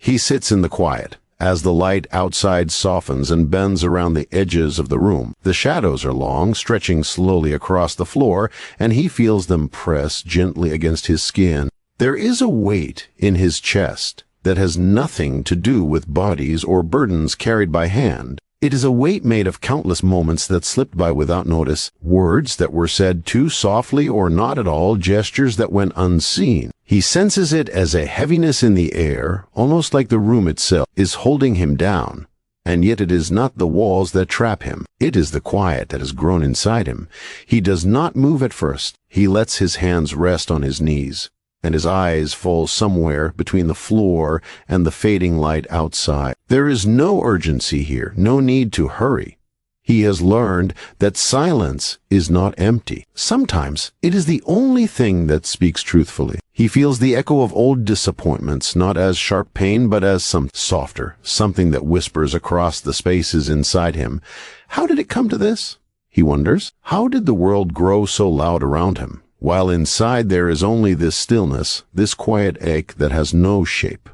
He sits in the quiet. As the light outside softens and bends around the edges of the room, the shadows are long, stretching slowly across the floor, and he feels them press gently against his skin. There is a weight in his chest that has nothing to do with bodies or burdens carried by hand. It is a weight made of countless moments that slipped by without notice, words that were said too softly or not at all, gestures that went unseen. He senses it as a heaviness in the air, almost like the room itself is holding him down. And yet it is not the walls that trap him. It is the quiet that has grown inside him. He does not move at first. He lets his hands rest on his knees, and his eyes fall somewhere between the floor and the fading light outside. There is no urgency here, no need to hurry. He has learned that silence is not empty. Sometimes it is the only thing that speaks truthfully. He feels the echo of old disappointments, not as sharp pain, but as some softer, something that whispers across the spaces inside him. How did it come to this? He wonders. How did the world grow so loud around him, while inside there is only this stillness, this quiet ache that has no shape?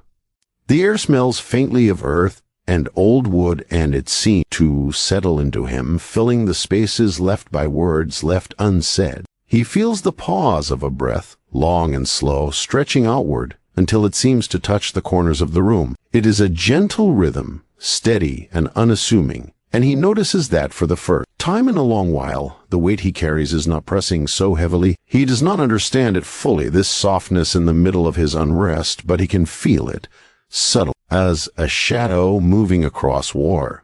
The air smells faintly of earth and old wood, and it seems to settle into him, filling the spaces left by words left unsaid. He feels the pause of a breath, long and slow, stretching outward until it seems to touch the corners of the room. It is a gentle rhythm, steady and unassuming, and he notices that for the first time in a long while, the weight he carries is not pressing so heavily. He does not understand it fully, this softness in the middle of his unrest, but he can feel it, subtle as a shadow moving across water.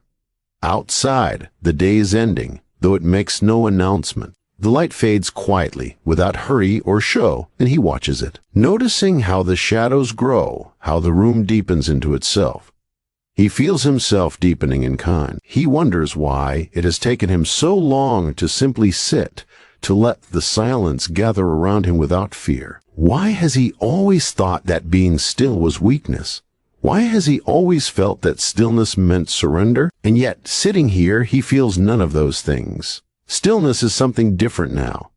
Outside, the day is ending, though it makes no announcement. The light fades quietly, without hurry or show, and he watches it, noticing how the shadows grow, how the room deepens into itself. He feels himself deepening in kind. He wonders why it has taken him so long to simply sit, to let the silence gather around him without fear. Why has he always thought that being still was weakness? Why has he always felt that stillness meant surrender? And yet, sitting here, he feels none of those things. Stillness is something different now.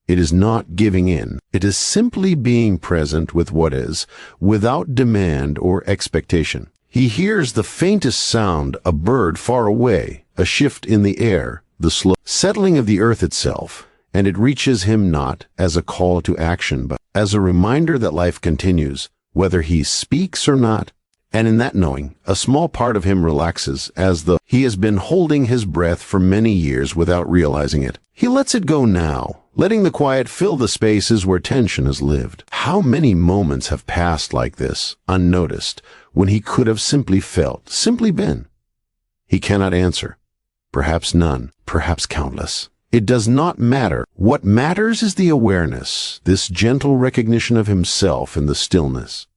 It is not giving in. It is simply being present with what is, without demand or expectation. He hears the faintest sound, a bird far away, a shift in the air, the slow settling of the earth itself, and it reaches him not as a call to action, but as a reminder that life continues, whether he speaks or not. And in that knowing, a small part of him relaxes, as though he has been holding his breath for many years without realizing it. He lets it go now, letting the quiet fill the spaces where tension has lived. How many moments have passed like this, unnoticed, when he could have simply felt, simply been? He cannot answer. Perhaps none, perhaps countless. It does not matter. What matters is the awareness, this gentle recognition of himself in the stillness.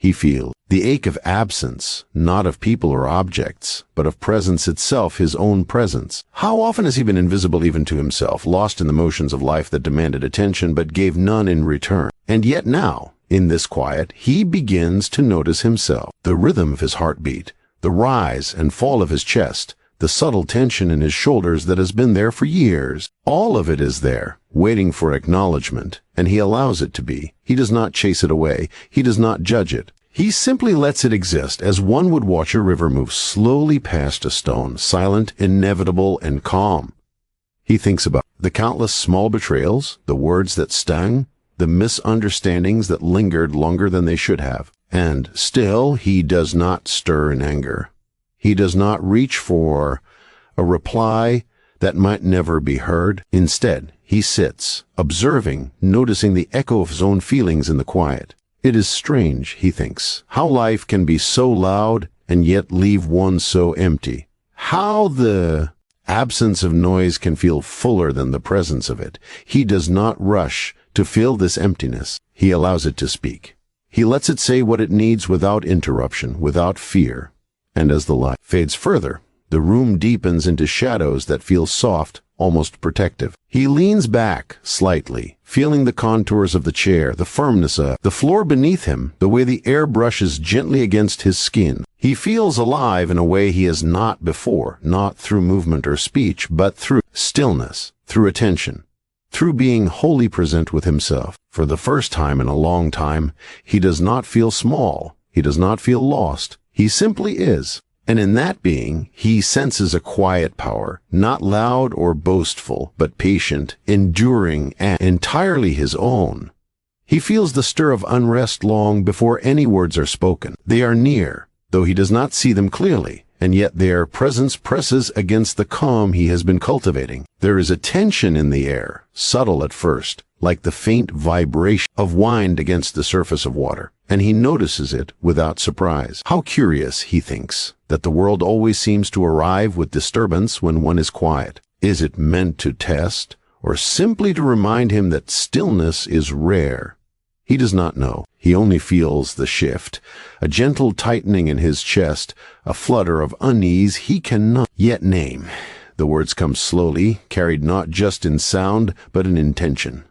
He feels the ache of absence, not of people or objects, but of presence itself, his own presence. How often has he been invisible even to himself, lost in the motions of life that demanded attention but gave none in return? And yet now, in this quiet, he begins to notice himself, the rhythm of his heartbeat, the rise and fall of his chest, the subtle tension in his shoulders that has been there for years. All of it is there, waiting for acknowledgement, and he allows it to be. He does not chase it away. He does not judge it. He simply lets it exist as one would watch a river move slowly past a stone, silent, inevitable, and calm. He thinks about the countless small betrayals, the words that stung, the misunderstandings that lingered longer than they should have. And still he does not stir in anger. He does not reach for a reply that might never be heard. Instead, he sits, observing, noticing the echo of his own feelings in the quiet. It is strange, he thinks, how life can be so loud and yet leave one so empty. How the absence of noise can feel fuller than the presence of it. He does not rush to fill this emptiness. He allows it to speak. He lets it say what it needs without interruption, without fear. And as the light fades further, the room deepens into shadows that feel soft, almost protective. He leans back slightly, feeling the contours of the chair, the firmness of the floor beneath him, the way the air brushes gently against his skin. He feels alive in a way he has not before, not through movement or speech, but through stillness, through attention, through being wholly present with himself. For the first time in a long time, he does not feel small. He does not feel lost. He simply is. And in that being, he senses a quiet power, not loud or boastful, but patient, enduring, and entirely his own. He feels the stir of unrest long before any words are spoken. They are near, though he does not see them clearly, and yet their presence presses against the calm he has been cultivating. There is a tension in the air, subtle at first, like the faint vibration of wind against the surface of water, and he notices it without surprise. How curious, he thinks, that the world always seems to arrive with disturbance when one is quiet. Is it meant to test, or simply to remind him that stillness is rare? He does not know. He only feels the shift, a gentle tightening in his chest, a flutter of unease he cannot yet name. The words come slowly, carried not just in sound, but in intention.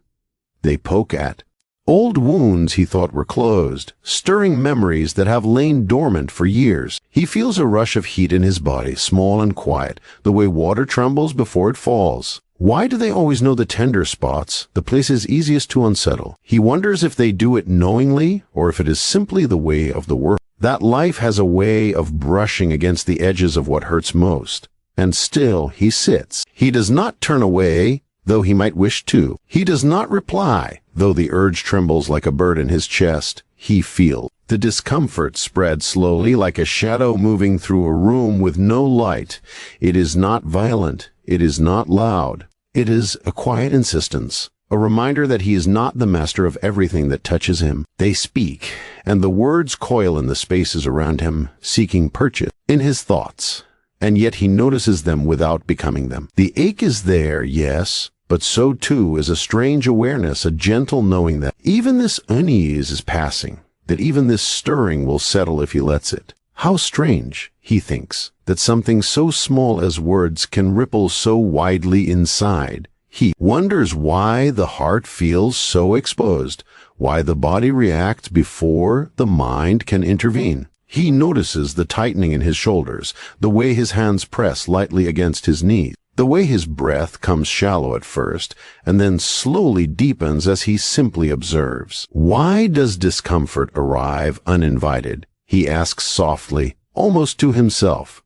They poke at old wounds he thought were closed, stirring memories that have lain dormant for years. He feels a rush of heat in his body, small and quiet, the way water trembles before it falls. Why do they always know the tender spots, the places easiest to unsettle? He wonders if they do it knowingly, or if it is simply the way of the world. That life has a way of brushing against the edges of what hurts most. And still he sits. He does not turn away, though he might wish to. He does not reply, though the urge trembles like a bird in his chest. He feels the discomfort spread slowly like a shadow moving through a room with no light. It is not violent. It is not loud. It is a quiet insistence, a reminder that he is not the master of everything that touches him. They speak, and the words coil in the spaces around him, seeking purchase in his thoughts, and yet he notices them without becoming them. The ache is there, yes, but so too is a strange awareness, a gentle knowing that even this unease is passing, that even this stirring will settle if he lets it. How strange, he thinks, that something so small as words can ripple so widely inside. He wonders why the heart feels so exposed, why the body reacts before the mind can intervene. He notices the tightening in his shoulders, the way his hands press lightly against his knees, the way his breath comes shallow at first, and then slowly deepens as he simply observes. Why does discomfort arrive uninvited? He asks softly, almost to himself.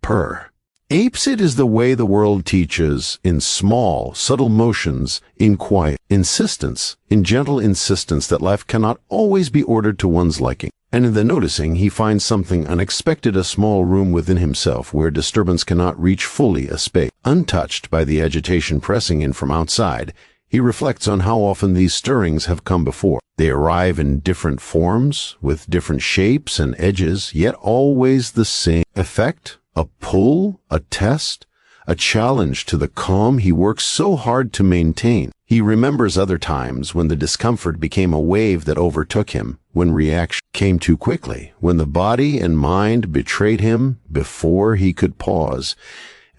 Purr. Apes it is the way the world teaches, in small, subtle motions, in quiet insistence, in gentle insistence that life cannot always be ordered to one's liking. And in the noticing, he finds something unexpected, a small room within himself where disturbance cannot reach fully, a space untouched by the agitation pressing in from outside. He reflects on how often these stirrings have come before. They arrive in different forms, with different shapes and edges, yet always the same effect, a pull, a test, a challenge to the calm he works so hard to maintain. He remembers other times when the discomfort became a wave that overtook him, when reaction came too quickly, when the body and mind betrayed him before he could pause.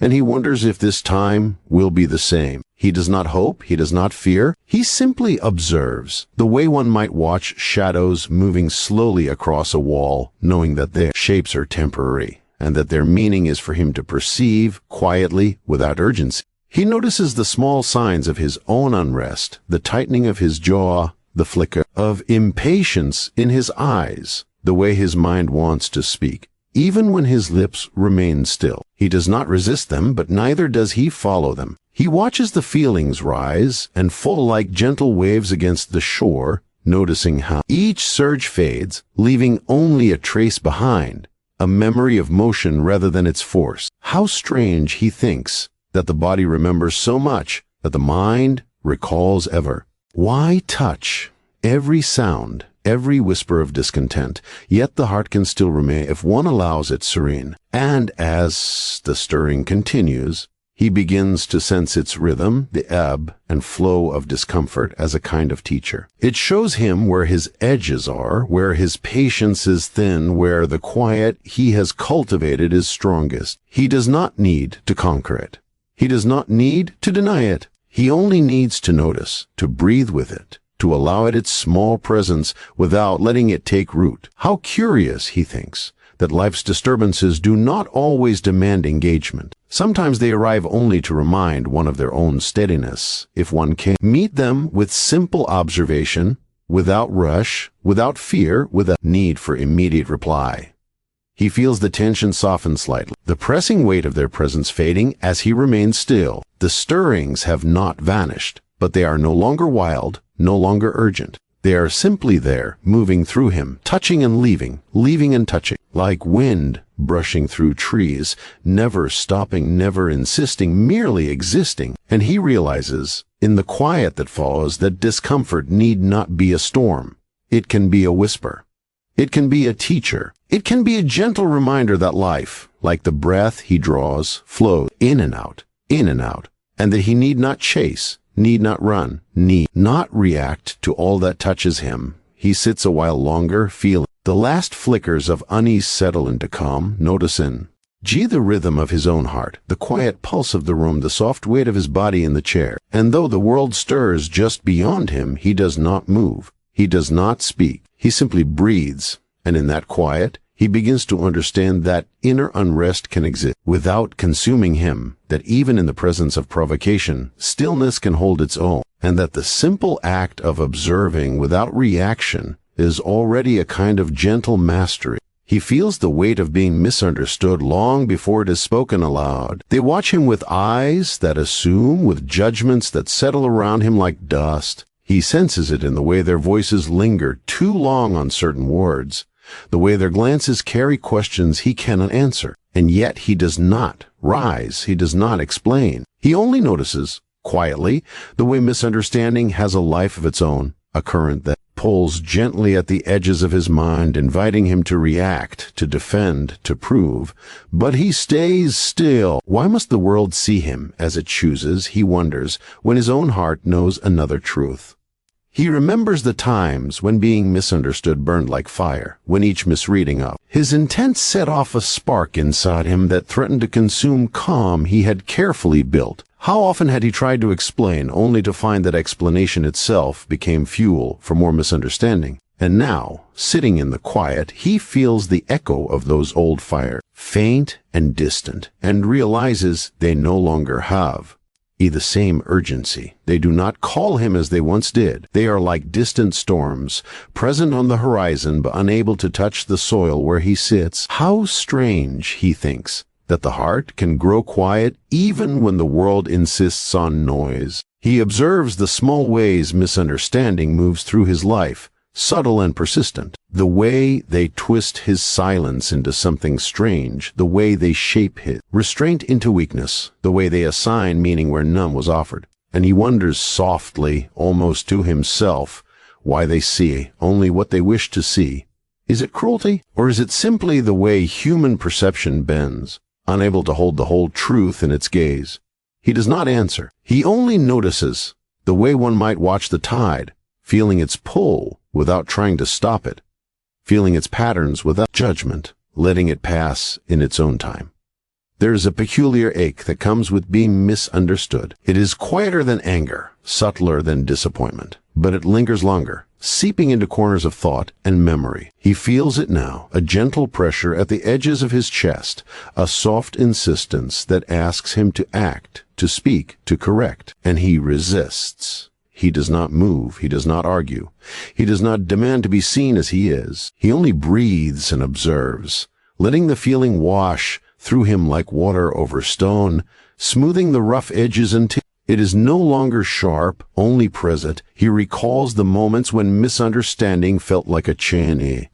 And he wonders if this time will be the same. He does not hope, he does not fear, he simply observes, the way one might watch shadows moving slowly across a wall, knowing that their shapes are temporary, and that their meaning is for him to perceive quietly, without urgency. He notices the small signs of his own unrest, the tightening of his jaw, the flicker of impatience in his eyes, the way his mind wants to speak. Even when his lips remain still, he does not resist them, but neither does he follow them. He watches the feelings rise and fall like gentle waves against the shore, noticing how each surge fades, leaving only a trace behind, a memory of motion rather than its force. How strange, he thinks, that the body remembers so much that the mind recalls ever. Why touch every sound, every whisper of discontent, yet the heart can still remain if one allows it serene. And as the stirring continues, he begins to sense its rhythm, the ebb and flow of discomfort as a kind of teacher. It shows him where his edges are, where his patience is thin, where the quiet he has cultivated is strongest. He does not need to conquer it. He does not need to deny it. He only needs to notice, to breathe with it, to allow it its small presence without letting it take root. How curious, he thinks, that life's disturbances do not always demand engagement. Sometimes they arrive only to remind one of their own steadiness. If one can meet them with simple observation, without rush, without fear, without need for immediate reply. He feels the tension soften slightly, the pressing weight of their presence fading as he remains still. The stirrings have not vanished, but they are no longer wild, no longer urgent. They are simply there, moving through him, touching and leaving, leaving and touching, like wind brushing through trees, never stopping, never insisting, merely existing. And he realizes, in the quiet that follows, that discomfort need not be a storm. It can be a whisper. It can be a teacher. It can be a gentle reminder that life, like the breath he draws, flows in and out, and that he need not chase, need not run, need not react to all that touches him. He sits a while longer, feeling the last flickers of unease settle into calm, noticing the rhythm of his own heart, the quiet pulse of the room, the soft weight of his body in the chair. And though the world stirs just beyond him, he does not move. He does not speak. He simply breathes, and in that quiet, he begins to understand that inner unrest can exist without consuming him, that even in the presence of provocation, stillness can hold its own, and that the simple act of observing without reaction is already a kind of gentle mastery. He feels the weight of being misunderstood long before it is spoken aloud. They watch him with eyes that assume, with judgments that settle around him like dust. He senses it in the way their voices linger too long on certain words, the way their glances carry questions he cannot answer. And yet he does not rise, he does not explain. He only notices, quietly, the way misunderstanding has a life of its own, a current that pulls gently at the edges of his mind, inviting him to react, to defend, to prove. But he stays still. Why must the world see him as it chooses, he wonders, when his own heart knows another truth? He remembers the times when being misunderstood burned like fire, when each misreading of his intent set off a spark inside him that threatened to consume calm he had carefully built. How often had he tried to explain, only to find that explanation itself became fuel for more misunderstanding? And now, sitting in the quiet, he feels the echo of those old fires, faint and distant, and realizes they no longer have the same urgency. They do not call him as they once did. They are like distant storms, present on the horizon but unable to touch the soil where he sits. How strange, he thinks, that the heart can grow quiet even when the world insists on noise. He observes the small ways misunderstanding moves through his life, subtle and persistent, the way they twist his silence into something strange, the way they shape his restraint into weakness, the way they assign meaning where none was offered. And he wonders softly, almost to himself, why they see only what they wish to see. Is it cruelty, or is it simply the way human perception bends, unable to hold the whole truth in its gaze? He does not answer. He only notices, the way one might watch the tide, feeling its pull without trying to stop it, feeling its patterns without judgment, letting it pass in its own time. There is a peculiar ache that comes with being misunderstood. It is quieter than anger, subtler than disappointment, but it lingers longer, seeping into corners of thought and memory. He feels it now, a gentle pressure at the edges of his chest, a soft insistence that asks him to act, to speak, to correct, and he resists. He does not move, he does not argue, he does not demand to be seen as he is. He only breathes and observes, letting the feeling wash through him like water over stone, smoothing the rough edges until it is no longer sharp, only present. He recalls the moments when misunderstanding felt like a chain,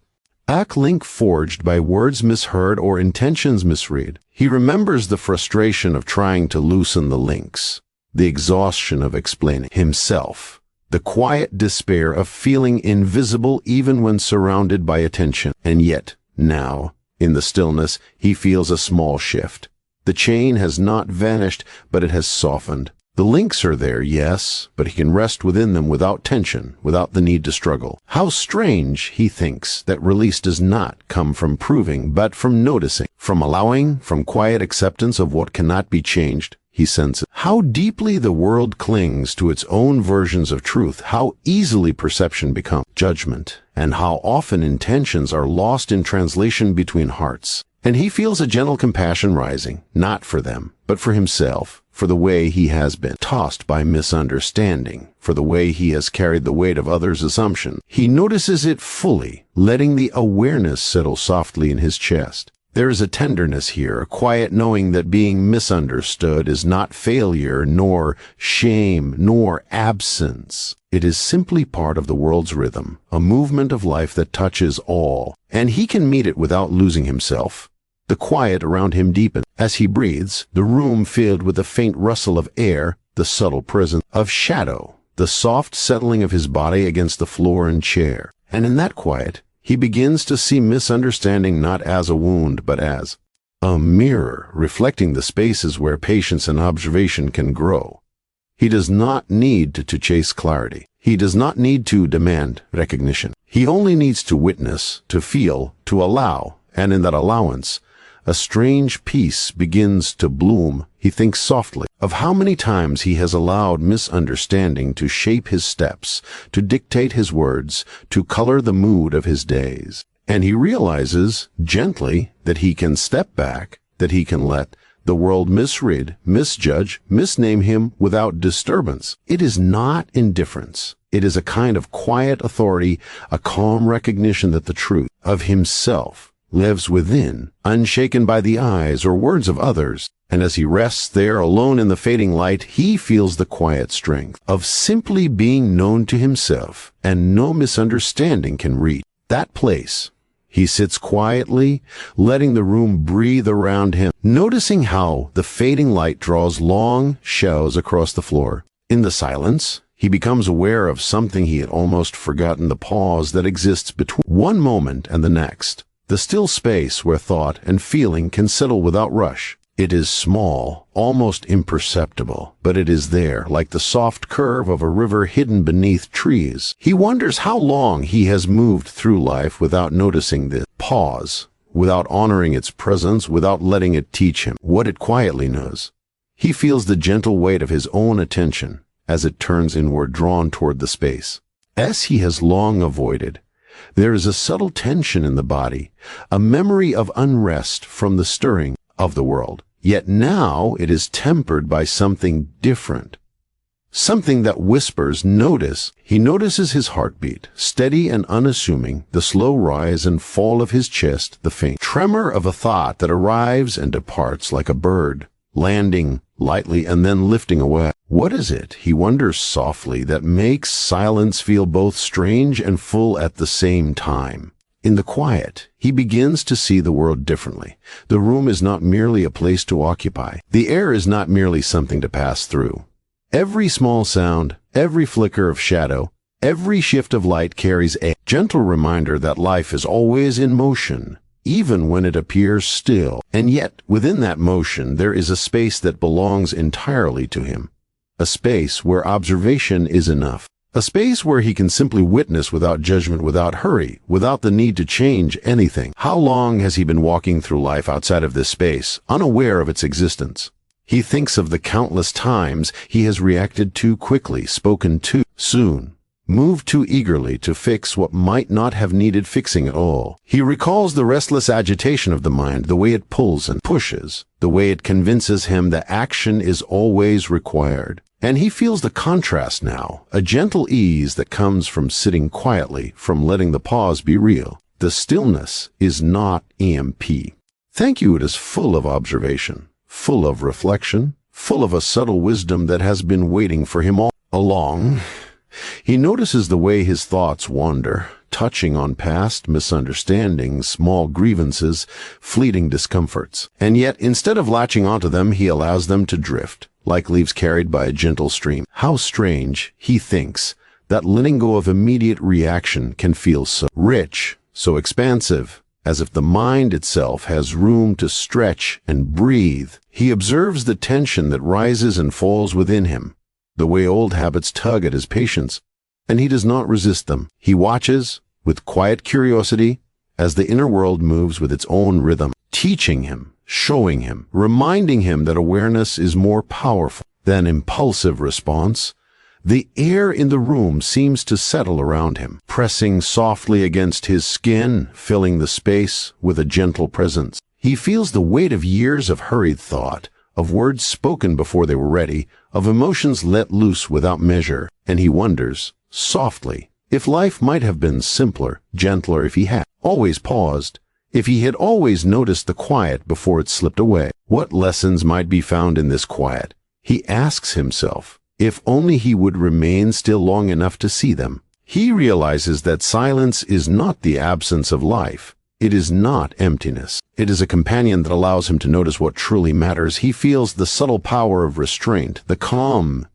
a link forged by words misheard or intentions misread. He remembers the frustration of trying to loosen the links, the exhaustion of explaining himself, the quiet despair of feeling invisible even when surrounded by attention. And yet, now, in the stillness, he feels a small shift. The chain has not vanished, but it has softened. The links are there, yes, but he can rest within them without tension, without the need to struggle. How strange, he thinks, that release does not come from proving, but from noticing, from allowing, from quiet acceptance of what cannot be changed. He senses how deeply the world clings to its own versions of truth, how easily perception becomes judgment, and how often intentions are lost in translation between hearts. And he feels a gentle compassion rising, not for them, but for himself, for the way he has been tossed by misunderstanding, for the way he has carried the weight of others' assumption. He notices it fully, letting the awareness settle softly in his chest. There is a tenderness here, a quiet knowing that being misunderstood is not failure, nor shame, nor absence. It is simply part of the world's rhythm, a movement of life that touches all, and he can meet it without losing himself. The quiet around him deepens. As he breathes, the room filled with the faint rustle of air, the subtle presence of shadow, the soft settling of his body against the floor and chair. And in that quiet, he begins to see misunderstanding not as a wound, but as a mirror reflecting the spaces where patience and observation can grow. He does not need to chase clarity. He does not need to demand recognition. He only needs to witness, to feel, to allow, and in that allowance, a strange peace begins to bloom. He thinks softly of how many times he has allowed misunderstanding to shape his steps, to dictate his words, to color the mood of his days. And he realizes, gently, that he can step back, that he can let the world misread, misjudge, misname him without disturbance. It is not indifference. It is a kind of quiet authority, a calm recognition that the truth of himself lives within, unshaken by the eyes or words of others. And as he rests there alone in the fading light, he feels the quiet strength of simply being known to himself, and no misunderstanding can reach that place. He sits quietly, letting the room breathe around him, noticing how the fading light draws long shadows across the floor. In the silence, he becomes aware of something he had almost forgotten, the pause that exists between one moment and the next. The still space where thought and feeling can settle without rush. It is small, almost imperceptible, but it is there, like the soft curve of a river hidden beneath trees. He wonders how long he has moved through life without noticing this pause, without honoring its presence, without letting it teach him what it quietly knows. He feels the gentle weight of his own attention as it turns inward, drawn toward the space. As he has long avoided, there is a subtle tension in the body, a memory of unrest from the stirring of the world. Yet now it is tempered by something different, something that whispers, notice. He notices his heartbeat, steady and unassuming, the slow rise and fall of his chest, the faint tremor of a thought that arrives and departs like a bird, landing lightly and then lifting away. What is it, he wonders softly, that makes silence feel both strange and full at the same time? In the quiet, he begins to see the world differently. The room is not merely a place to occupy. The air is not merely something to pass through. Every small sound, every flicker of shadow, every shift of light carries a gentle reminder that life is always in motion, even when it appears still. And yet, within that motion, there is a space that belongs entirely to him. A space where observation is enough. A space where he can simply witness without judgment, without hurry, without the need to change anything. How long has he been walking through life outside of this space, unaware of its existence? He thinks of the countless times he has reacted too quickly, spoken too soon, moved too eagerly to fix what might not have needed fixing at all. He recalls the restless agitation of the mind, the way it pulls and pushes, the way it convinces him that action is always required. And he feels the contrast now, a gentle ease that comes from sitting quietly, from letting the pause be real. The stillness is not EMP. Thank you, it is full of observation, full of reflection, full of a subtle wisdom that has been waiting for him all along. He notices the way his thoughts wander, touching on past misunderstandings, small grievances, fleeting discomforts. And yet, instead of latching onto them, he allows them to drift, like leaves carried by a gentle stream. How strange, he thinks, that letting go of immediate reaction can feel so rich, so expansive, as if the mind itself has room to stretch and breathe. He observes the tension that rises and falls within him, the way old habits tug at his patience, and he does not resist them. He watches, with quiet curiosity, as the inner world moves with its own rhythm, teaching him, showing him, reminding him that awareness is more powerful than impulsive response. The air in the room seems to settle around him, pressing softly against his skin, filling the space with a gentle presence. He feels the weight of years of hurried thought, of words spoken before they were ready, of emotions let loose without measure, and he wonders, softly, if life might have been simpler, gentler if he had always paused, if he had always noticed the quiet before it slipped away. What lessons might be found in this quiet? He asks himself, if only he would remain still long enough to see them. He realizes that silence is not the absence of life. It is not emptiness. It is a companion that allows him to notice what truly matters. He feels the subtle power of restraint, the calm,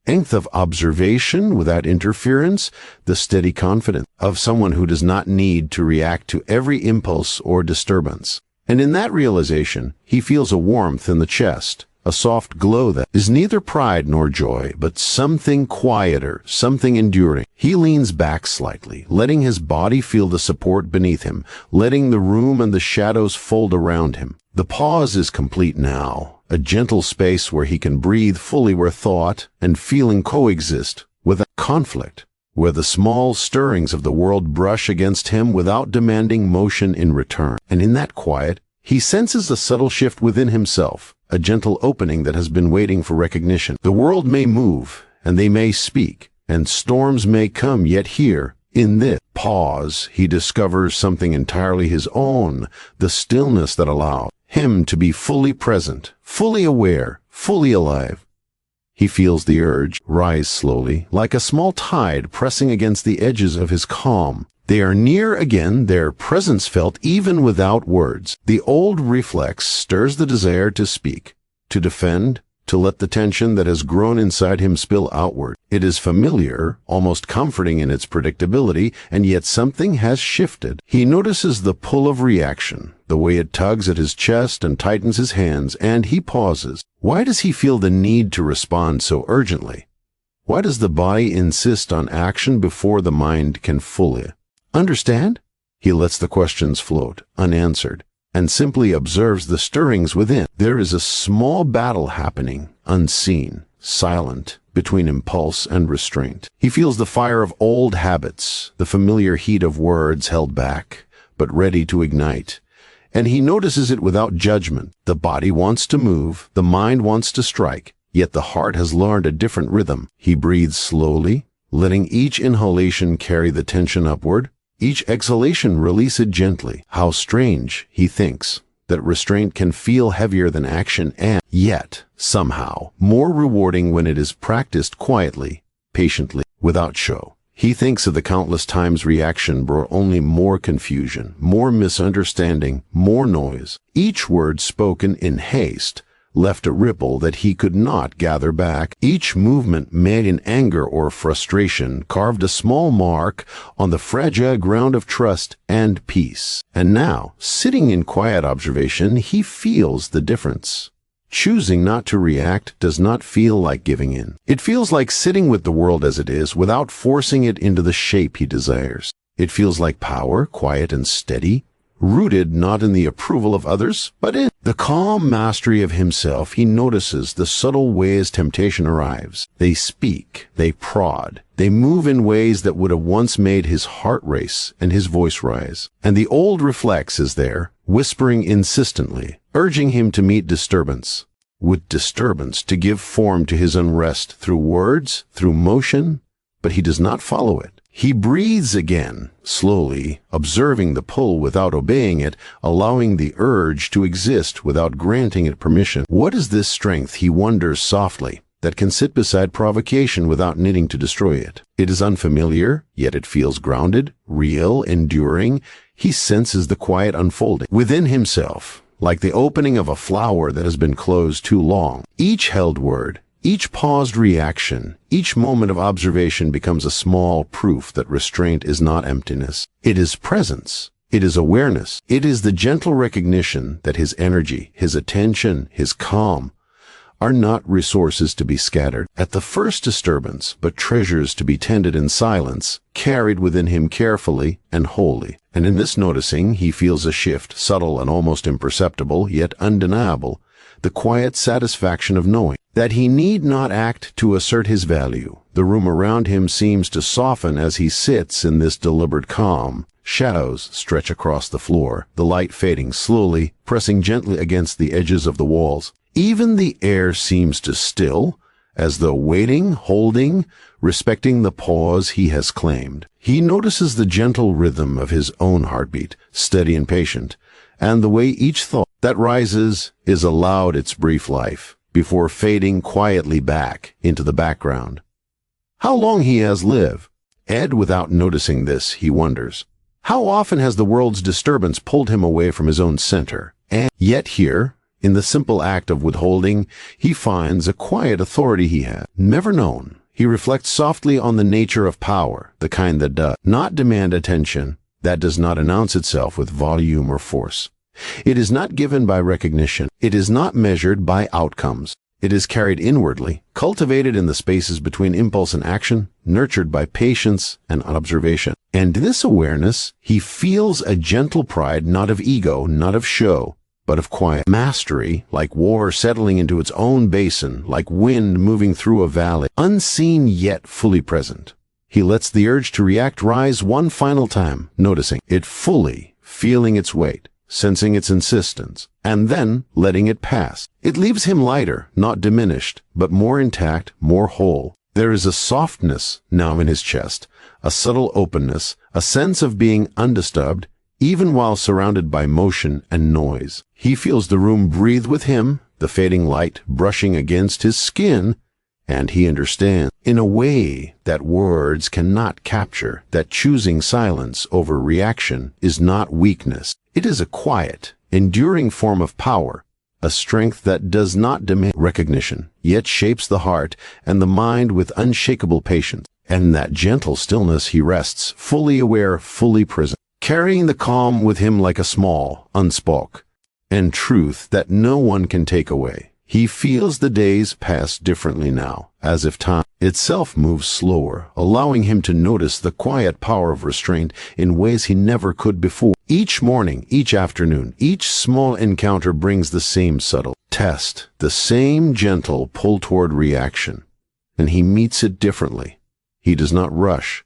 strength of observation without interference, the steady confidence of someone who does not need to react to every impulse or disturbance. And in that realization, he feels a warmth in the chest, a soft glow that is neither pride nor joy, but something quieter, something enduring. He leans back slightly, letting his body feel the support beneath him, letting the room and the shadows fold around him. The pause is complete now, a gentle space where he can breathe fully, where thought and feeling coexist without conflict, where the small stirrings of the world brush against him without demanding motion in return. And in that quiet, he senses a subtle shift within himself, a gentle opening that has been waiting for recognition. The world may move, and they may speak, and storms may come, yet here, in this pause, he discovers something entirely his own, the stillness that allows him to be fully present, fully aware, fully alive. He feels the urge rise slowly, like a small tide pressing against the edges of his calm. They are near again, their presence felt even without words. The old reflex stirs the desire to speak, to defend, to let the tension that has grown inside him spill outward. It is familiar, almost comforting in its predictability, and yet something has shifted. He notices the pull of reaction, the way it tugs at his chest and tightens his hands, and he pauses. Why does he feel the need to respond so urgently? Why does the body insist on action before the mind can fully understand? He lets the questions float, unanswered, and simply observes the stirrings within. There is a small battle happening, unseen, silent, between impulse and restraint. He feels the fire of old habits, the familiar heat of words held back, but ready to ignite. And he notices it without judgment. The body wants to move, the mind wants to strike, yet the heart has learned a different rhythm. He breathes slowly, letting each inhalation carry the tension upward, each exhalation release it gently. How strange, he thinks, that restraint can feel heavier than action, and yet, somehow, more rewarding when it is practiced quietly, patiently, without show. He thinks of the countless times reaction brought only more confusion, more misunderstanding, more noise. Each word spoken in haste left a ripple that he could not gather back. Each movement made in anger or frustration carved a small mark on the fragile ground of trust and peace. And now, sitting in quiet observation, he feels the difference. Choosing not to react does not feel like giving in. It feels like sitting with the world as it is without forcing it into the shape he desires. It feels like power, quiet and steady, rooted not in the approval of others, but in the calm mastery of himself. He notices the subtle ways temptation arrives. They speak, they prod, they move in ways that would have once made his heart race and his voice rise. And the old reflex is there, whispering insistently, urging him to meet disturbance with disturbance, to give form to his unrest through words, through motion, but he does not follow it. He breathes again, slowly, observing the pull without obeying it, allowing the urge to exist without granting it permission. What is this strength, he wonders softly, that can sit beside provocation without needing to destroy it? It is unfamiliar, yet it feels grounded, real, enduring. He senses the quiet unfolding within himself, like the opening of a flower that has been closed too long. Each held word, each paused reaction, each moment of observation becomes a small proof that restraint is not emptiness. It is presence. It is awareness. It is the gentle recognition that his energy, his attention, his calm are not resources to be scattered at the first disturbance, but treasures to be tended in silence, carried within him carefully and wholly. And in this noticing, he feels a shift, subtle and almost imperceptible, yet undeniable, the quiet satisfaction of knowing that he need not act to assert his value. The room around him seems to soften as he sits in this deliberate calm, Shadows stretch across the floor, the light fading slowly, pressing gently against the edges of the walls. Even the air seems to still, as though waiting, holding, respecting the pause he has claimed. He notices the gentle rhythm of his own heartbeat, steady and patient, and the way each thought that rises is allowed its brief life, before fading quietly back into the background. How long he has lived? Ed, without noticing this, he wonders. How often has the world's disturbance pulled him away from his own center? And yet here, in the simple act of withholding, he finds a quiet authority he had never known. He reflects softly on the nature of power, the kind that does not demand attention, that does not announce itself with volume or force. It is not given by recognition. It is not measured by outcomes. It is carried inwardly, cultivated in the spaces between impulse and action, nurtured by patience and observation. And this awareness, he feels a gentle pride, not of ego, not of show, but of quiet mastery, like water settling into its own basin, like wind moving through a valley, unseen yet fully present. He lets the urge to react rise one final time, noticing it fully, feeling its weight, sensing its insistence, and then letting it pass. It leaves him lighter, not diminished, but more intact, more whole. There is a softness now in his chest, a subtle openness, a sense of being undisturbed, even while surrounded by motion and noise. He feels the room breathe with him, the fading light brushing against his skin, and he understands, in a way that words cannot capture, that choosing silence over reaction is not weakness. It is a quiet, enduring form of power, a strength that does not demand recognition, yet shapes the heart and the mind with unshakable patience. And in that gentle stillness he rests, fully aware, fully present, carrying the calm with him like a small, unspoken, and truth that no one can take away. He feels the days pass differently now, as if time itself moves slower, allowing him to notice the quiet power of restraint in ways he never could before. Each morning, each afternoon, each small encounter brings the same subtle test, the same gentle pull toward reaction, and he meets it differently. He does not rush.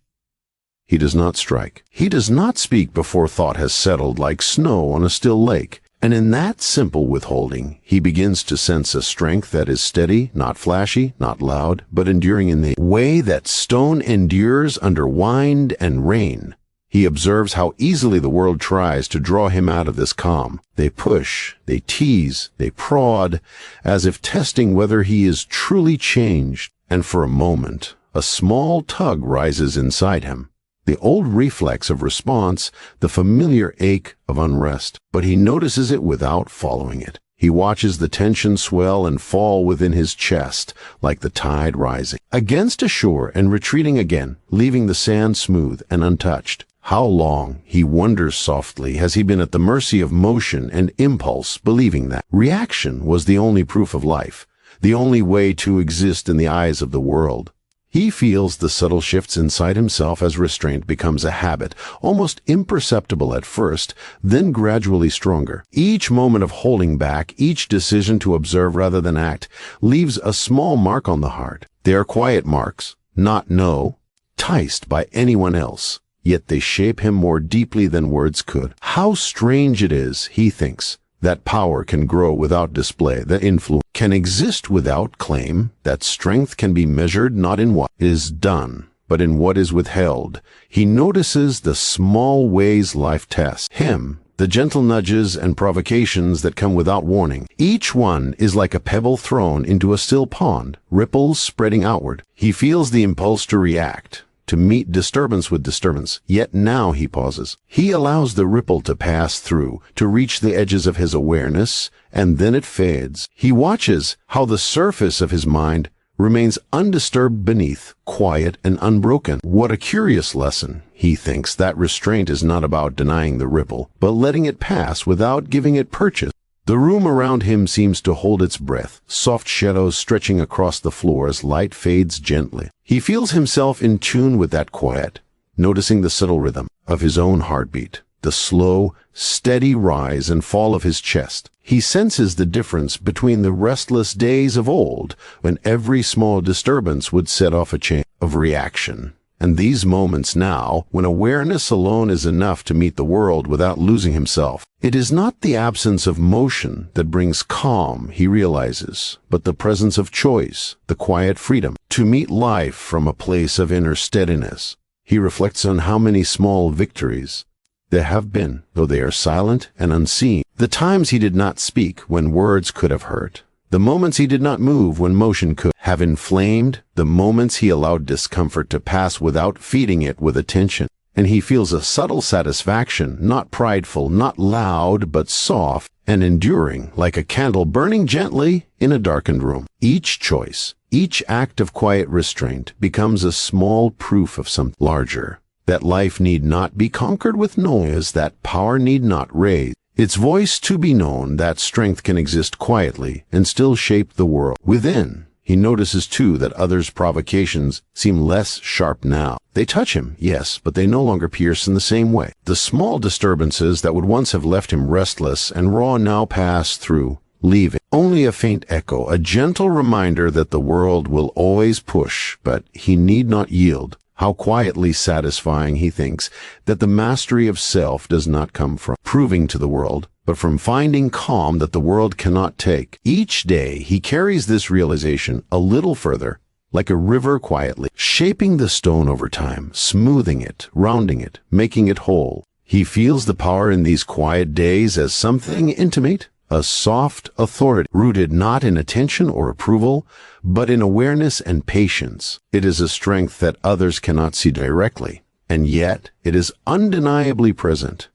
He does not strike. He does not speak before thought has settled like snow on a still lake. And in that simple withholding, he begins to sense a strength that is steady, not flashy, not loud, but enduring in the way that stone endures under wind and rain. He observes how easily the world tries to draw him out of this calm. They push, they tease, they prod, as if testing whether he is truly changed. And for a moment, a small tug rises inside him. The old reflex of response, the familiar ache of unrest, but he notices it without following it. He watches the tension swell and fall within his chest, like the tide rising against a shore and retreating again, leaving the sand smooth and untouched. How long, he wonders softly, has he been at the mercy of motion and impulse, believing that reaction was the only proof of life, the only way to exist in the eyes of the world? He feels the subtle shifts inside himself as restraint becomes a habit, almost imperceptible at first, then gradually stronger. Each moment of holding back, each decision to observe rather than act, leaves a small mark on the heart. They are quiet marks, not noticed by anyone else, yet they shape him more deeply than words could. How strange it is, he thinks, that power can grow without display, that influence can exist without claim, that strength can be measured not in what is done, but in what is withheld. He notices the small ways life tests him, the gentle nudges and provocations that come without warning. Each one is like a pebble thrown into a still pond, ripples spreading outward. He feels the impulse to react, to meet disturbance with disturbance, yet now he pauses. He allows the ripple to pass through, to reach the edges of his awareness, and then it fades. He watches how the surface of his mind remains undisturbed beneath, quiet and unbroken. What a curious lesson, he thinks, that restraint is not about denying the ripple, but letting it pass without giving it purchase. The room around him seems to hold its breath, soft shadows stretching across the floor as light fades gently. He feels himself in tune with that quiet, noticing the subtle rhythm of his own heartbeat, the slow, steady rise and fall of his chest. He senses the difference between the restless days of old, when every small disturbance would set off a chain of reaction, And these moments now, when awareness alone is enough to meet the world without losing himself, it is not the absence of motion that brings calm, he realizes, but the presence of choice, the quiet freedom to meet life from a place of inner steadiness. He reflects on how many small victories there have been, though they are silent and unseen. The times he did not speak when words could have hurt. The moments he did not move when motion could have inflamed, the moments he allowed discomfort to pass without feeding it with attention. And he feels a subtle satisfaction, not prideful, not loud, but soft and enduring, like a candle burning gently in a darkened room. Each choice, each act of quiet restraint becomes a small proof of something larger, that life need not be conquered with noise, that power need not raise its voice to be known, that strength can exist quietly and still shape the world. Within, he notices too that others' provocations seem less sharp now. They touch him, yes, but they no longer pierce in the same way. The small disturbances that would once have left him restless and raw now pass through, leaving only a faint echo, a gentle reminder that the world will always push, but he need not yield. How quietly satisfying, he thinks, that the mastery of self does not come from proving to the world, but from finding calm that the world cannot take. Each day he carries this realization a little further, like a river quietly, shaping the stone over time, smoothing it, rounding it, making it whole. He feels the power in these quiet days as something intimate, a soft authority, rooted not in attention or approval, but in awareness and patience. It is a strength that others cannot see directly, and yet it is undeniably present,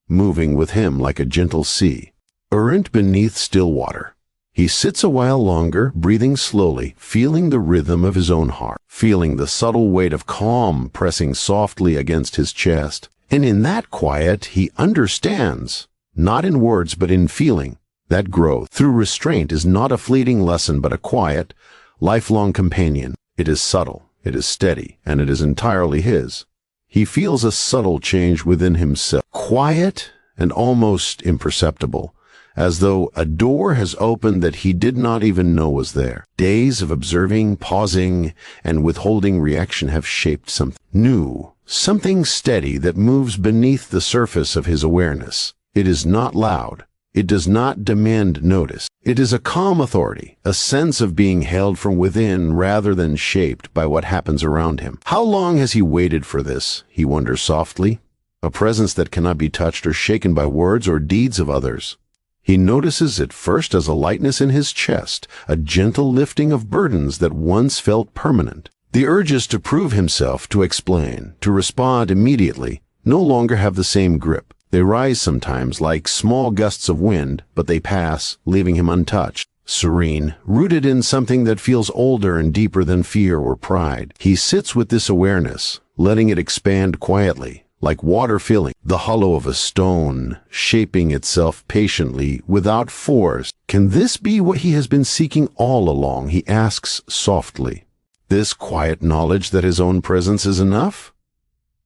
moving with him like a gentle sea, errant beneath still water. He sits a while longer, breathing slowly, feeling the rhythm of his own heart, feeling the subtle weight of calm pressing softly against his chest. And in that quiet he understands, not in words but in feeling, that growth through restraint is not a fleeting lesson but a quiet, lifelong companion. It is subtle, it is steady, and it is entirely his. He feels a subtle change within himself, quiet and almost imperceptible, as though a door has opened that he did not even know was there. Days of observing, pausing, and withholding reaction have shaped something new, something steady that moves beneath the surface of his awareness. It is not loud. It does not demand notice. It is a calm authority, a sense of being held from within rather than shaped by what happens around him. How long has he waited for this, he wonders softly, a presence that cannot be touched or shaken by words or deeds of others. He notices it first as a lightness in his chest, a gentle lifting of burdens that once felt permanent. The urges to prove himself, to explain, to respond immediately, no longer have the same grip. They rise sometimes like small gusts of wind, but they pass, leaving him untouched, serene, rooted in something that feels older and deeper than fear or pride. He sits with this awareness, letting it expand quietly, like water filling the hollow of a stone, shaping itself patiently, without force. Can this be what he has been seeking all along, he asks softly. This quiet knowledge that his own presence is enough?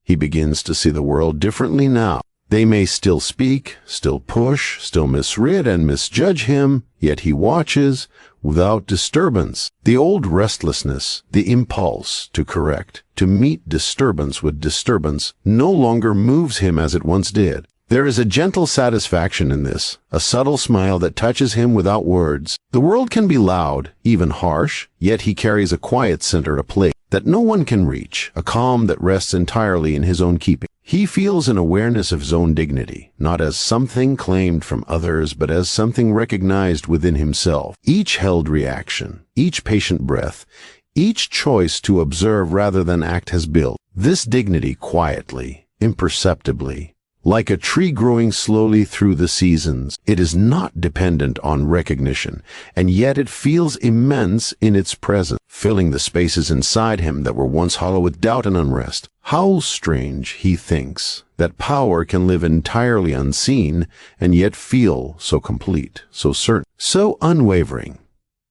He begins to see the world differently now. They may still speak, still push, still misread and misjudge him, yet he watches without disturbance. The old restlessness, the impulse to correct, to meet disturbance with disturbance, no longer moves him as it once did. There is a gentle satisfaction in this, a subtle smile that touches him without words. The world can be loud, even harsh, yet he carries a quiet center, a place that no one can reach, a calm that rests entirely in his own keeping. He feels an awareness of his own dignity, not as something claimed from others, but as something recognized within himself. Each held reaction, each patient breath, each choice to observe rather than act has built this dignity quietly, imperceptibly. Like a tree growing slowly through the seasons, it is not dependent on recognition, and yet it feels immense in its presence, filling the spaces inside him that were once hollow with doubt and unrest. How strange, he thinks, that power can live entirely unseen and yet feel so complete, so certain, so unwavering.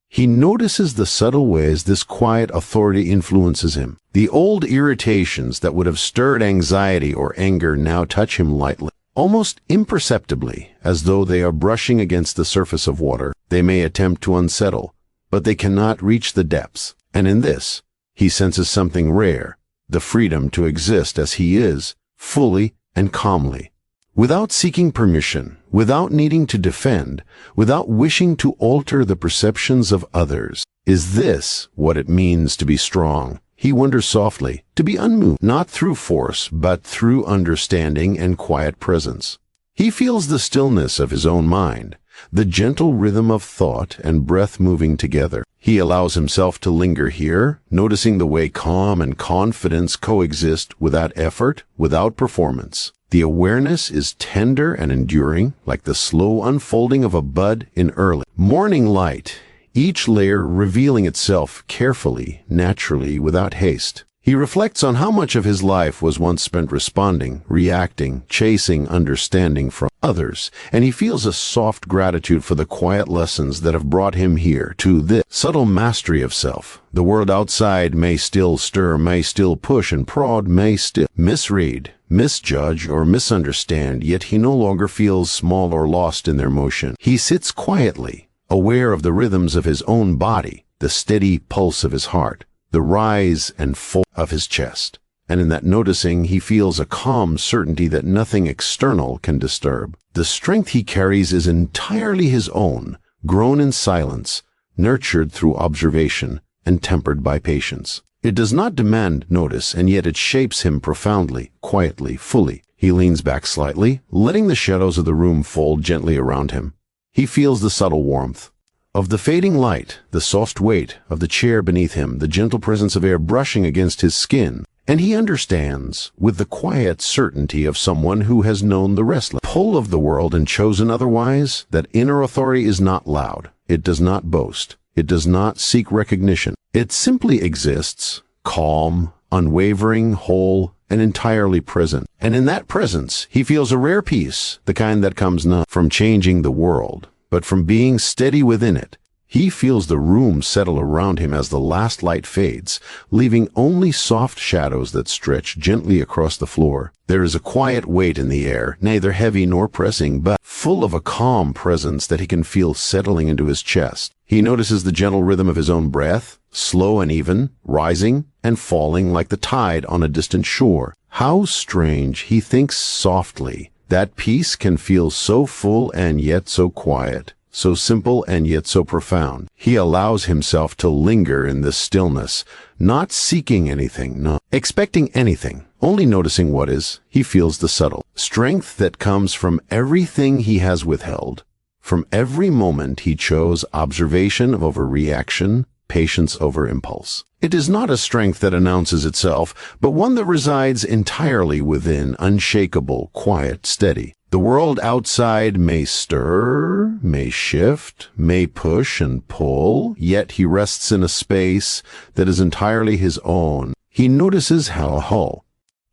He notices the subtle ways this quiet authority influences him. The old irritations that would have stirred anxiety or anger now touch him lightly, almost imperceptibly, as though they are brushing against the surface of water. They may attempt to unsettle, but they cannot reach the depths. And in this, he senses something rare, the freedom to exist as he is, fully and calmly, without seeking permission, without needing to defend, without wishing to alter the perceptions of others. Is this what it means to be strong? He wonders softly, to be unmoved, not through force, but through understanding and quiet presence. He feels the stillness of his own mind, the gentle rhythm of thought and breath moving together. He allows himself to linger here, noticing the way calm and confidence coexist without effort, without performance. The awareness is tender and enduring, like the slow unfolding of a bud in early morning light, each layer revealing itself carefully, naturally, without haste. He reflects on how much of his life was once spent responding, reacting, chasing understanding from others, and he feels a soft gratitude for the quiet lessons that have brought him here to this subtle mastery of self. The world outside may still stir, may still push and prod, may still misread, misjudge, or misunderstand, yet he no longer feels small or lost in their motion. He sits quietly, aware of the rhythms of his own body, the steady pulse of his heart, the rise and fall of his chest, and in that noticing he feels a calm certainty that nothing external can disturb. The strength he carries is entirely his own, grown in silence, nurtured through observation, and tempered by patience. It does not demand notice, and yet it shapes him profoundly, quietly, fully. He leans back slightly, letting the shadows of the room fold gently around him. He feels the subtle warmth of the fading light, the soft weight of the chair beneath him, the gentle presence of air brushing against his skin, and he understands, with the quiet certainty of someone who has known the restless pull of the world and chosen otherwise, that inner authority is not loud. It does not boast. It does not seek recognition. It simply exists, calm, unwavering, whole, and entirely present. And in that presence, he feels a rare peace, the kind that comes not from changing the world, but from being steady within it. He feels the room settle around him as the last light fades, leaving only soft shadows that stretch gently across the floor. There is a quiet weight in the air, neither heavy nor pressing, but full of a calm presence that he can feel settling into his chest. He notices the gentle rhythm of his own breath, slow and even, rising and falling like the tide on a distant shore. How strange, he thinks softly, that peace can feel so full and yet so quiet, so simple and yet so profound. He allows himself to linger in this stillness, not seeking anything, not expecting anything, only noticing what is. He feels the subtle strength that comes from everything he has withheld, from every moment he chose observation over reaction, patience over impulse. It is not a strength that announces itself, but one that resides entirely within, unshakable, quiet, steady. The world outside may stir, may shift, may push and pull, yet he rests in a space that is entirely his own. He notices how whole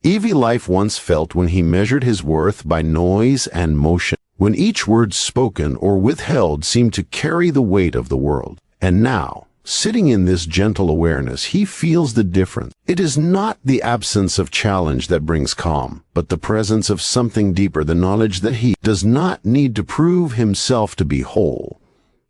Evie life once felt when he measured his worth by noise and motion, when each word spoken or withheld seemed to carry the weight of the world. And now, sitting in this gentle awareness, he feels the difference. It is not the absence of challenge that brings calm, but the presence of something deeper, the knowledge that he does not need to prove himself to be whole.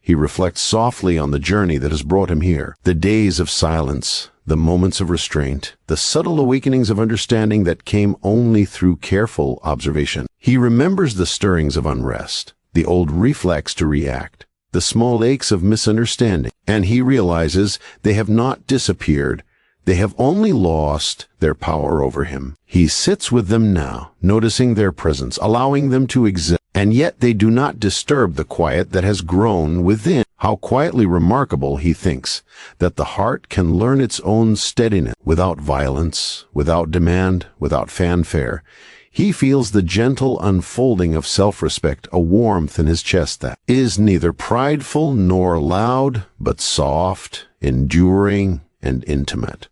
He reflects softly on the journey that has brought him here, the days of silence, the moments of restraint, the subtle awakenings of understanding that came only through careful observation. He remembers the stirrings of unrest, the old reflex to react, the small aches of misunderstanding, and he realizes they have not disappeared. They have only lost their power over him. He sits with them now, noticing their presence, allowing them to exist, and yet they do not disturb the quiet that has grown within. How quietly remarkable, he thinks, that the heart can learn its own steadiness without violence, without demand, without fanfare. He feels the gentle unfolding of self-respect, a warmth in his chest that is neither prideful nor loud, but soft, enduring, and intimate.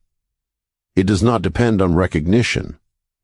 It does not depend on recognition.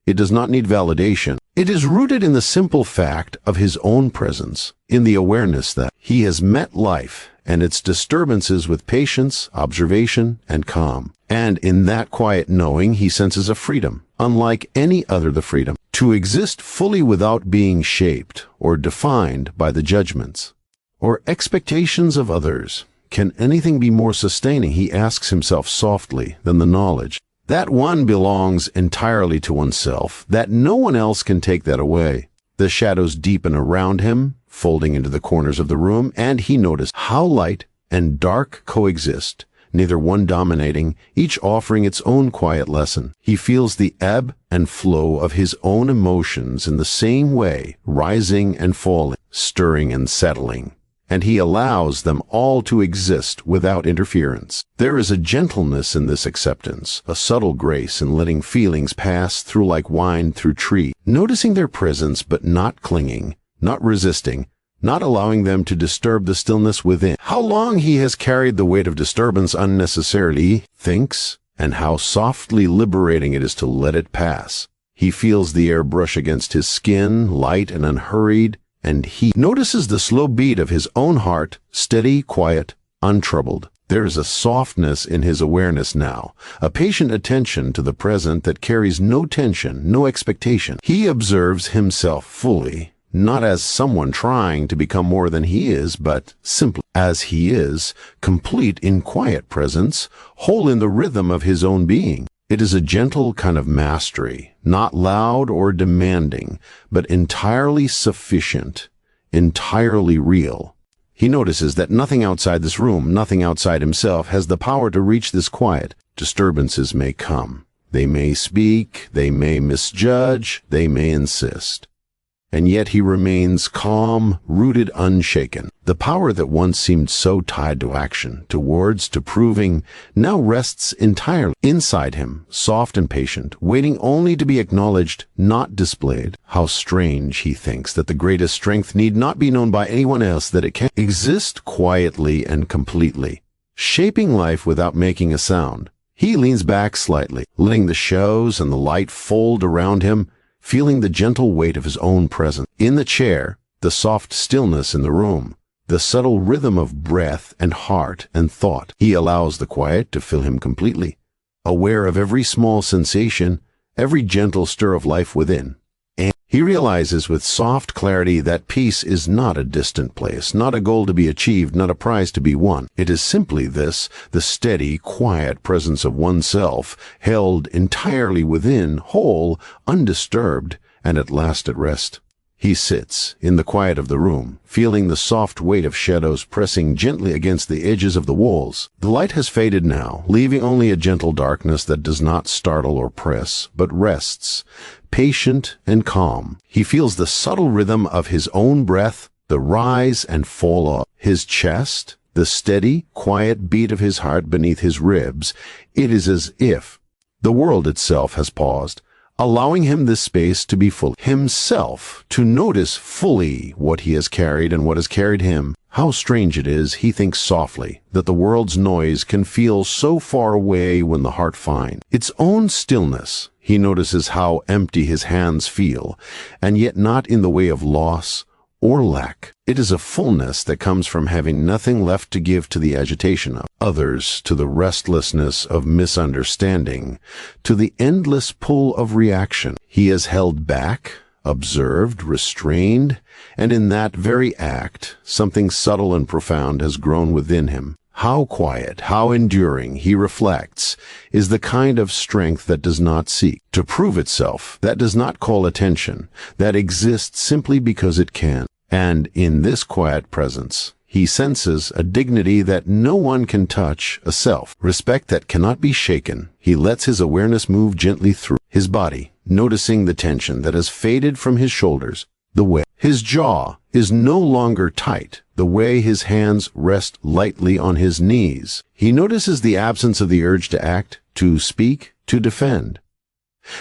It does not need validation. It is rooted in the simple fact of his own presence, in the awareness that he has met life and its disturbances with patience, observation, and calm. And in that quiet knowing, he senses a freedom, unlike any other the freedom to exist fully without being shaped or defined by the judgments or expectations of others. Can anything be more sustaining, he asks himself softly, than the knowledge That one belongs entirely to oneself, that no one else can take that away. The shadows deepen around him, folding into the corners of the room, and he noticed how light and dark coexist, neither one dominating, each offering its own quiet lesson. He feels the ebb and flow of his own emotions in the same way, rising and falling, stirring and settling, and he allows them all to exist without interference. There is a gentleness in this acceptance, a subtle grace in letting feelings pass through like wine through tree, noticing their presence but not clinging, not resisting, not allowing them to disturb the stillness within. How long he has carried the weight of disturbance unnecessarily, thinks, and how softly liberating it is to let it pass. He feels the air brush against his skin, light and unhurried, and he notices the slow beat of his own heart, steady, quiet, untroubled. There is a softness in his awareness now, a patient attention to the present that carries no tension, no expectation. He observes himself fully, not as someone trying to become more than he is, but simply as he is, complete in quiet presence, whole in the rhythm of his own being. It is a gentle kind of mastery, not loud or demanding, but entirely sufficient, entirely real. He notices that nothing outside this room, nothing outside himself, has the power to reach this quiet. Disturbances may come. They may speak, they may misjudge, they may insist. And yet he remains calm, rooted, unshaken. The power that once seemed so tied to action, to words, to proving, now rests entirely inside him, soft and patient, waiting only to be acknowledged, not displayed. How strange, he thinks, that the greatest strength need not be known by anyone else, that it can exist quietly and completely, shaping life without making a sound. He leans back slightly, letting the shadows and the light fold around him, feeling the gentle weight of his own presence. In the chair, the soft stillness in the room, the subtle rhythm of breath and heart and thought. He allows the quiet to fill him completely, aware of every small sensation, every gentle stir of life within. And he realizes with soft clarity that peace is not a distant place, not a goal to be achieved, not a prize to be won. It is simply this, the steady, quiet presence of oneself, held entirely within, whole, undisturbed, and at last at rest. He sits, in the quiet of the room, feeling the soft weight of shadows pressing gently against the edges of the walls. The light has faded now, leaving only a gentle darkness that does not startle or press, but rests, patient and calm. He feels the subtle rhythm of his own breath, the rise and fall of his chest, the steady, quiet beat of his heart beneath his ribs. It is as if the world itself has paused, allowing him this space to be full himself, to notice fully what he has carried and what has carried him. How strange it is, he thinks softly, that the world's noise can feel so far away when the heart finds its own stillness. He notices how empty his hands feel, and yet not in the way of loss or lack. It is a fullness that comes from having nothing left to give to the agitation of others, to the restlessness of misunderstanding, to the endless pull of reaction. He is held back, observed, restrained, and in that very act, something subtle and profound has grown within him. How quiet, how enduring, he reflects, is the kind of strength that does not seek to prove itself, that does not call attention, that exists simply because it can. And in this quiet presence, he senses a dignity that no one can touch, a self-respect that cannot be shaken. He lets his awareness move gently through his body, noticing the tension that has faded from his shoulders, the way his jaw is no longer tight, the way his hands rest lightly on his knees. He notices the absence of the urge to act, to speak, to defend.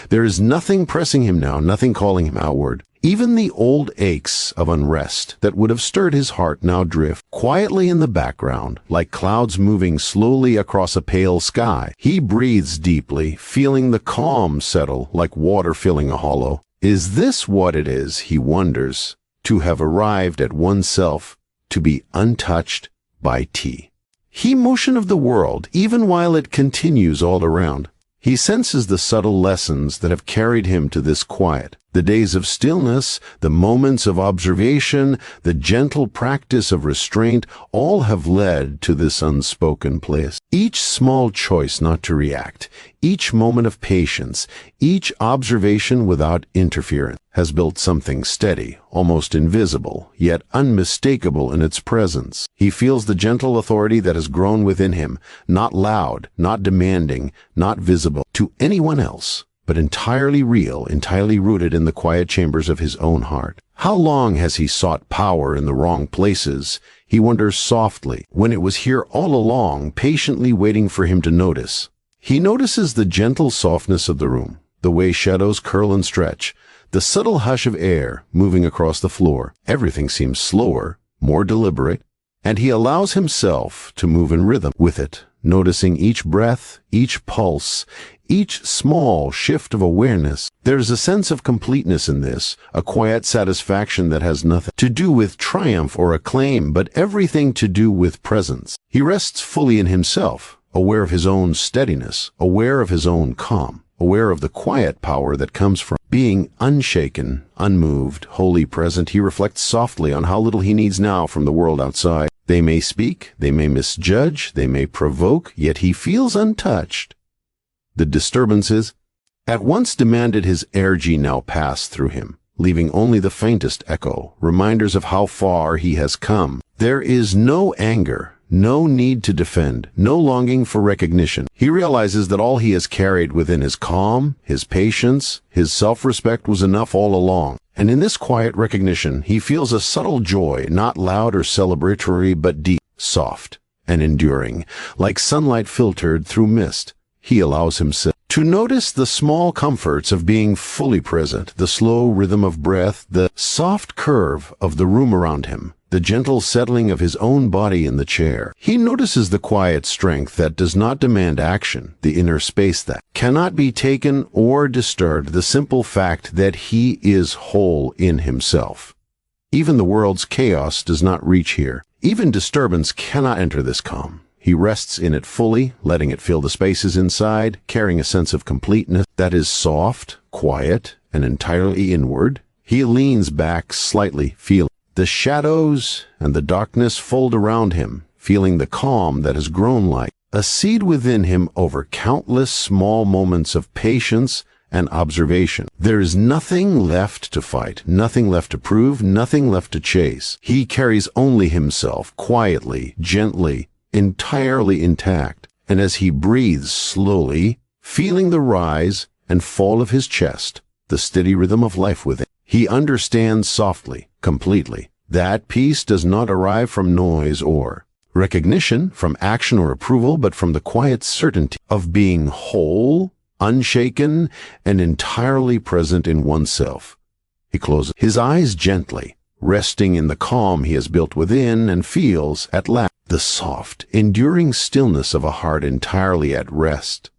There is nothing pressing him now, nothing calling him outward. Even the old aches of unrest that would have stirred his heart now drift quietly in the background, like clouds moving slowly across a pale sky. He breathes deeply, feeling the calm settle like water filling a hollow. Is this what it is, he wonders, to have arrived at oneself, to be untouched by tea? He motion of the world, even while it continues all around. He senses the subtle lessons that have carried him to this quiet, The days of stillness, the moments of observation, the gentle practice of restraint, all have led to this unspoken bliss. Each small choice not to react, each moment of patience, each observation without interference, has built something steady, almost invisible, yet unmistakable in its presence. He feels the gentle authority that has grown within him, not loud, not demanding, not visible to anyone else, but entirely real, entirely rooted in the quiet chambers of his own heart. How long has he sought power in the wrong places? He wonders softly, when it was here all along, patiently waiting for him to notice. He notices the gentle softness of the room, the way shadows curl and stretch, the subtle hush of air moving across the floor. Everything seems slower, more deliberate, and he allows himself to move in rhythm with it, noticing each breath, each pulse, each small shift of awareness. There's a sense of completeness in this, a quiet satisfaction that has nothing to do with triumph or acclaim, but everything to do with presence. He rests fully in himself, aware of his own steadiness, aware of his own calm, aware of the quiet power that comes from being unshaken, unmoved, wholly present. He reflects softly on how little he needs now from the world outside. They may speak, they may misjudge, they may provoke, yet he feels untouched. The disturbances at once demanded his energy now pass through him, leaving only the faintest echo, reminders of how far he has come. There is no anger, no need to defend, no longing for recognition. He realizes that all he has carried within his calm, his patience, his self-respect was enough all along. And in this quiet recognition, he feels a subtle joy, not loud or celebratory, but deep, soft, and enduring, like sunlight filtered through mist. He allows himself to notice the small comforts of being fully present, the slow rhythm of breath, the soft curve of the room around him, the gentle settling of his own body in the chair. He notices the quiet strength that does not demand action, the inner space that cannot be taken or disturbed, the simple fact that he is whole in himself. Even the world's chaos does not reach here. Even disturbance cannot enter this calm. He rests in it fully, letting it fill the spaces inside, carrying a sense of completeness that is soft, quiet, and entirely inward. He leans back slightly, feeling the shadows and the darkness fold around him, feeling the calm that has grown like a seed within him over countless small moments of patience and observation. There is nothing left to fight, nothing left to prove, nothing left to chase. He carries only himself, quietly, gently, entirely intact, and as he breathes slowly, feeling the rise and fall of his chest, the steady rhythm of life within, he understands softly, completely, that peace does not arrive from noise or recognition, from action or approval, but from the quiet certainty of being whole, unshaken, and entirely present in oneself. He closes his eyes gently, resting in the calm he has built within, and feels, at last, the soft, enduring stillness of a heart entirely at rest.